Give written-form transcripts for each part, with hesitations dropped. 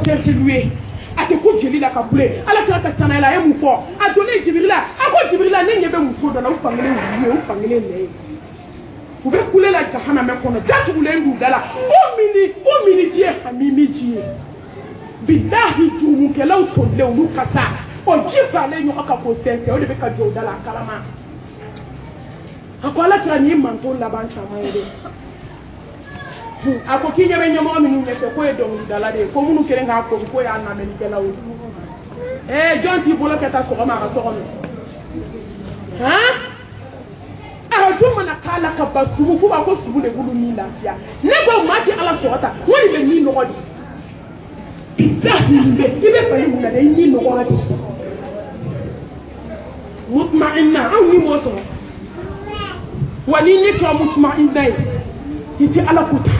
concert chez lui. A te ko jeli la ka bule ala kira ka sana la e mu fo a donné jibrila a ko jibrila ne nyebe mu fo do na u fangele ne u be kule la jahana me kono datu le ndu dala o mini die hamimi die billahi jumu ke law to le ulu kasa o jifa le nyo aka fo sense o de be ka jo dala kalama akwala kira ni manto la ban chama yede ako kinya be nyomo minu nyese ko e dongu dala de ko munu kere nga ko ya na me ni kala o jonti bolo keta so ma ka so ha arajuma na kala ka basumu fu ba ko subu le bulu ni lafia ne ba ma ti ala sota woni be ni no godi billahi be tibe fa ni na de ni no godi mutma'inna aw ni mo so wani ni to mutma'inna iti ala kuta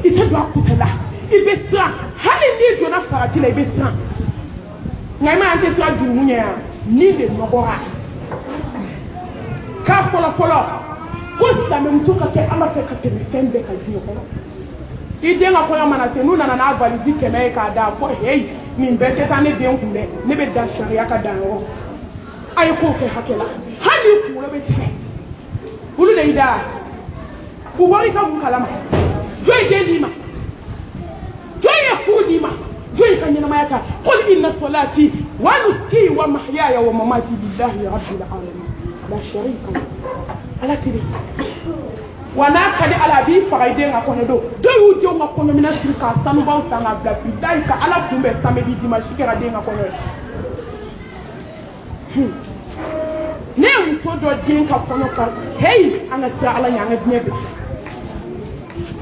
ita do akutala ibesra hali ni zo na farati la ibesra ngai ma ante sa du munya ni de nogora ka fola posta me mtuka ke ala ke ka teme tembe ka dio ko ide nga ko mana se nuna na avalizi ke me ka da fo hey min bete ta ne de nkule ne be da sharia ka da ro ay ko ke hakela hali ku lo be te bulu le ida bu wari ka mu kalama joy de lima joy ya kudima joy kan yana mayaka qul inna salati wa nuski wa mahyaya wa mamati lillahi rabbil alamin la sharika ala kiri wana kadi ala bi faraide nga kono do yu jo nga kono mina sirka sanu baw sanga bla bidai ka ala kumbe samedi dimanche kera de nga kono ne muso do den ka kono ka hey anga sa ala nyanga nyebe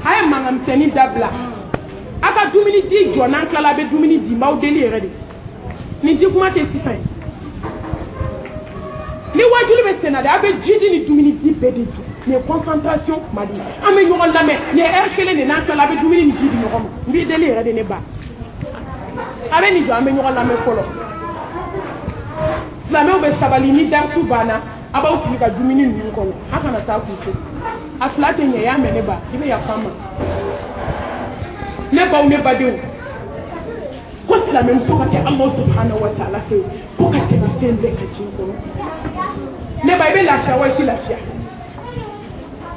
hay mangam seni dabla aka dumini di jona kala be dumini di maw deli rede ni di kuma te 600 ni wajuli be senade abe jidi ni dumini di bede ni concentration madi ame nyoro lame ni erkele ni nankala abe dumini ni jidi nyoro mbi deli rede ne ba abe ni jo ame nyoro lame kolo slamé be sabali ni darsu bana aba usika dumini ni kono haka na ta ku aflate nya ya mene ba ibe ya fama ne ba une ba de ko slamé msoka ke Allah subhanahu wa ta'ala ke ko ka te na fembe ka jinko ne ba ibe la shawa si la fia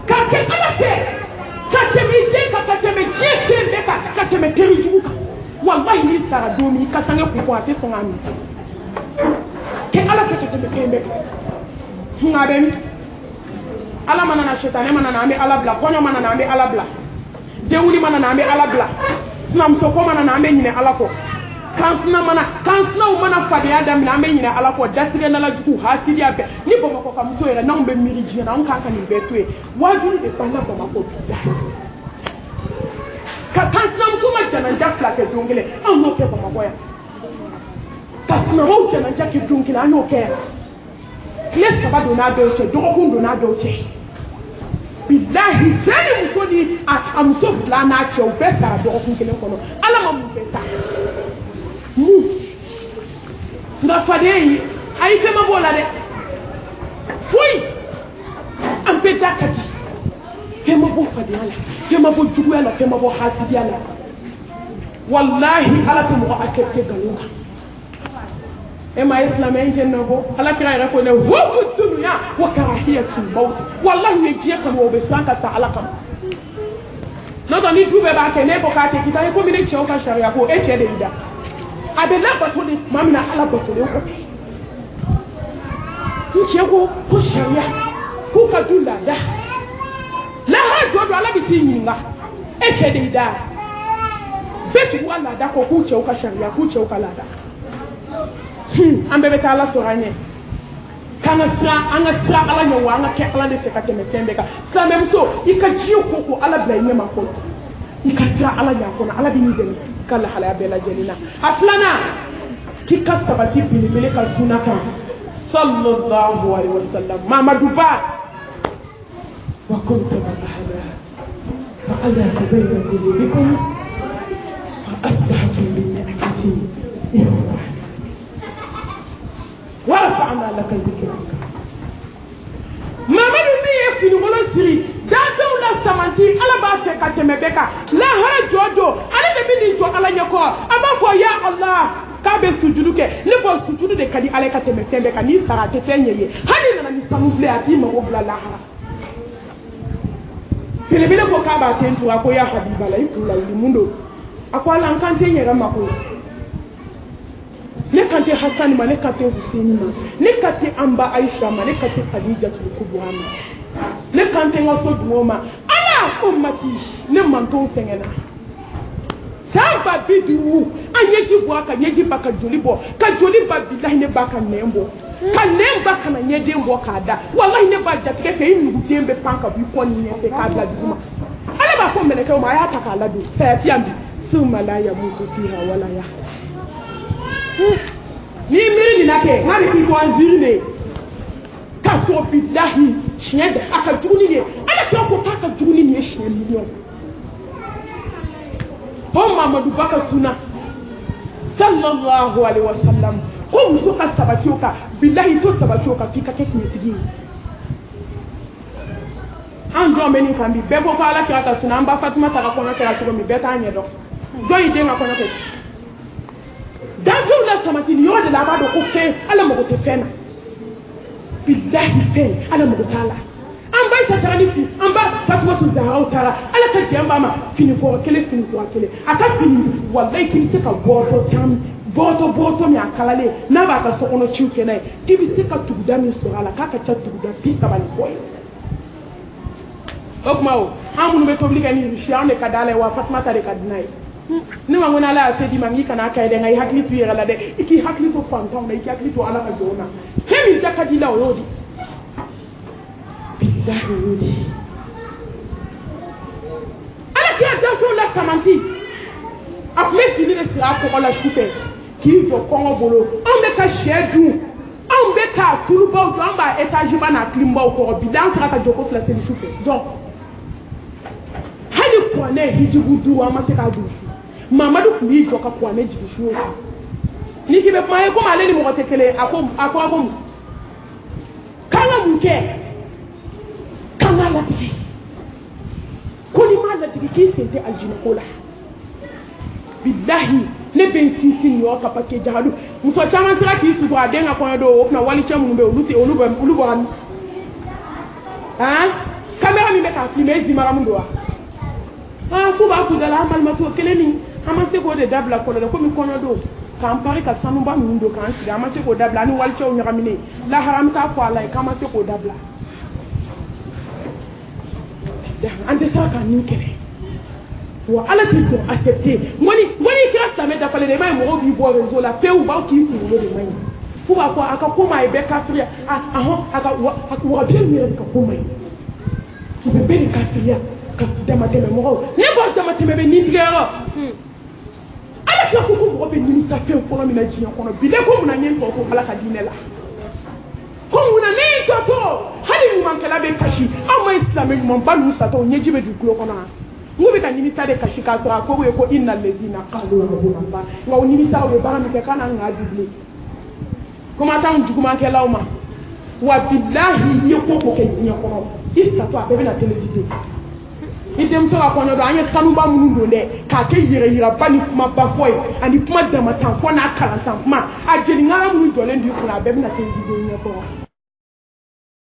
ka ke ala fe ka te mi de ka te me jese de ka te me terijuka wallahi ni sara domi ka sange ku ko ate so ngami ke ala fe ka te me fembe ngaben ala mana na shetane mana na ame ala bla konyo mana na ame ala bla dewuli mana na ame ala bla snam soko mana na ame nyine ala ko kansna mana fade adam na ame nyine ala ko datire na la juku hasidi abe ni bomo ko kamto era na umbe miriji na onka kan ni betwe wajuli de bana bomo ko bida ka kansna mutuma jana jafla ke dungile an no ke bomo ko ya kasna mo jana jake dungile an no ke Kles kaba dona doche, dokokun dona doche. Billahi jeni musodi amuso fulana che o besa dokokun kele kono. Ala mamu besa. Mu. Nga fadei ai fema bola de. Fui. Ambeta kati. Fema bo fadiala, fema bo juguala, fema bo hasidiala. Wallahi ala tumu accepter galunga. Ema islam enjenabo ala kira ira ko ne hubu dunya wa karahiyatul maut wallahi ne jiya kan wo be sanka sa ala kam no do ni dube ba ke ne ko ka te kita ko mi ne chew ka sharia ko e chede ida abe la bato ni mamna ala bato le ko ni chego ko sharia ko ka dula da la ha jodo ala bi ti nyinga e chede ida betu wala da ko ku chew ka sharia ku chew ka la da ambe ta ala soranye kana sra anga sra ala nyawa anga ke ala de feka teme tembeka sra même so ika jiyo koko ala bla nyema ko ika sra ala nya ko ala bi ni demi kala hala bela jelina aflana kika sabati bili bili ka sunaka sallallahu alaihi wasallam mamadu ba wa kuntum ahada fa ala sabayna qulubikum fa asbahtum bi ni'mati ورفعنا لك ذكرك ما من يفين ولا سري داتو لا سمانتي على باسه كاتمبeka la ha jodo ala de bi ni jo ala nyako aba n'a be sujudu ke ne bo sujudu de kadi ale ka teme tembe ka ni sara te fenyeye hani na ni samu ble ati mo bla la ha bele ko ka ba tentu ako ya habiba la ikula limundo akwala nkante nyera mako ne kante Hassan ma ne kante Hussein ma ne kante Amba Aisha ma ne kante Khadija Kubra ma ne kante ngaso duoma ala ummati ne manton sengena samba bidu anyeji bo aka nyeji baka jolibo ka joliba billahi ne baka nembo ka nemba kana nyede mbo kada wallahi ne ba jatike fe inu dembe panka bi ko ni ne fe ka bla duma ala ba ko meleke o ma ya taka la du sayati ambi summa la yamutu fiha wala ya ni miri ni nake ngari ki wanziri ne ka so billahi chiende aka juguni ne ala ko ka juguni ne shie million Muhammadu baka suna sallallahu alaihi wasallam ko muso ka sabati oka billahi to sabati oka fika ke kinyetigi an do meni kambi bebo ko ala kira ka suna amba Fatima ta ka kono kira ko mi beta anye do do ide nga kono ke dafu la samati ni yode la ba do ko fe ala mo ko te fena billahi fe ala mo ko tala amba shatani fi amba Fatima tu Zahra tara ala ka jamba ma fini ko kele aka fini wallahi kin se ka boto mi akalale na ba ka sokono chiuke nai tibi se ka tuguda mi sorala ka ka tuguda pista bali boy okmao amunu be tobli kan ni shiane ka dale wa Fatima tare ka dinai ni ma ngona la se di mangi kana ka ide ngai hakli tu yela de iki hakli to fantom na iki hakli to ala ka jona kemi ta kadila oyodi ala ki attention la samanti après fini le sira ko la choupe ki jo kongo bolo on be ka shedu on be ka tuluba do amba etage ba na klimba ko bidan sira ka joko fla se li choupe donc hali ko ne hijibudu wa maseka dusu mamadu kuli jo ka ko ne jibishu ni ki be maye ko male ni mo tekele ako afo ako kala muke la tigi koli ma la tigi ki sente aljina kola billahi ne ben sisin yo ka parce que jahadu muso chama sira ki su ba denga ko do na wali chemu be ulubo am camera mi be ka filmer zimara mundo wa fu ba fu dala mal mato keleni amase ko de dabla ko da ko mi kono do ka ampari ka sanu ba mundo kan si amase ko dabla ni wali chemu nyakamine la haram ta ko ala ka amase ko dabla ante saka ni kene wa ala ti to accepter woni kira sta me da fale de mai mo bi bo rezo la pe u ba ki ku lo de mai fu ba fo aka ko mai be kafria aka wa bi mi ka ko mai ki be be kafria ka dama teme mo ne bo dama teme be ni tigero ala ka ko ko be ni sa fe fo mi na jinya kono bi le ko mu na nyen to ko ala ka dinela ko mu na ne to hali mu man kala be kashi amma islamic mon balu sato nyeji be du kulo kono mu be ka ni sa de kashi ka so ko we ko innal ladina qalu rabbuna allah ngaw ni sa o ba mi ke kana nga juble kuma ta njuguma ke lawma wa billahi yeko ko ke nya kono istato abe na television idem so ko nyodo anya kanu ba mu ndo de ka ke yira bani kuma ba foy ani kuma da matan fo na kala tan kuma ajeli ngara mu ndo le ndi kuna abe na television nya ko